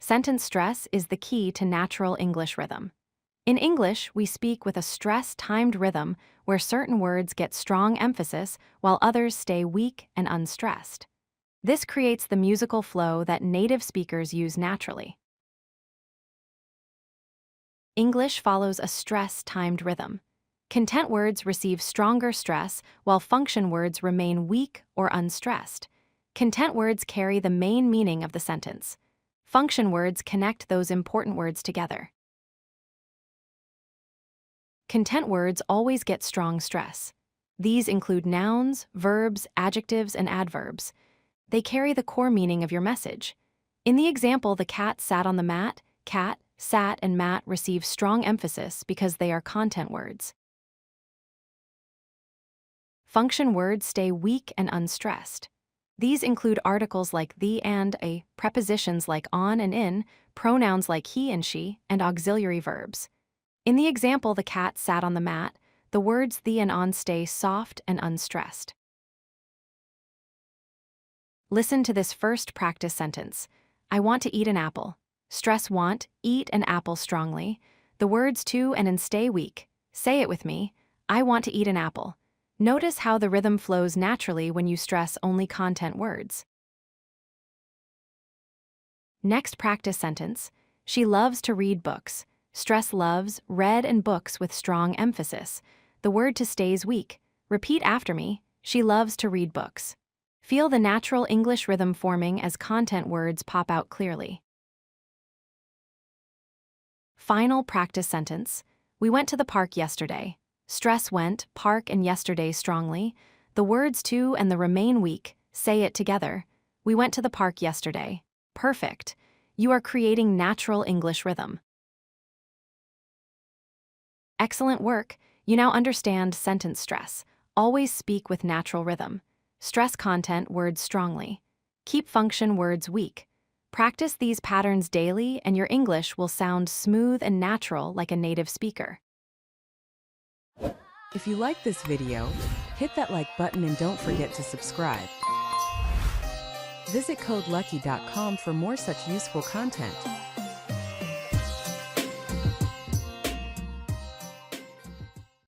Sentence stress is the key to natural English rhythm. In English, we speak with a stress-timed rhythm where certain words get strong emphasis while others stay weak and unstressed. This creates the musical flow that native speakers use naturally. English follows a stress-timed rhythm. Content words receive stronger stress while function words remain weak or unstressed. Content words carry the main meaning of the sentence. Function words connect those important words together. Content words always get strong stress. These include nouns, verbs, adjectives, and adverbs. They carry the core meaning of your message. In the example, the cat sat on the mat, cat, sat, and mat receive strong emphasis because they are content words. Function words stay weak and unstressed. These include articles like the and a, prepositions like on and in, pronouns like he and she, and auxiliary verbs. In the example, the cat sat on the mat, the words the and on stay soft and unstressed. Listen to this first practice sentence. I want to eat an apple. Stress want, eat an apple strongly. The words to and stay weak. Say it with me. I want to eat an apple. Notice how the rhythm flows naturally when you stress only content words. Next practice sentence. She loves to read books. Stress loves, read, and books with strong emphasis. The word to stays weak. Repeat after me. She loves to read books. Feel the natural English rhythm forming as content words pop out clearly. Final practice sentence. We went to the park yesterday. Stress went, park, and yesterday strongly. The words to and the remain weak. Say it together. We went to the park yesterday. Perfect. You are creating natural English rhythm. Excellent work. You now understand sentence stress. Always speak with natural rhythm. Stress content words strongly. Keep function words weak. Practice these patterns daily and your English will sound smooth and natural like a native speaker. If you like this video, hit that like button and don't forget to subscribe. Visit codelucky.com for more such useful content.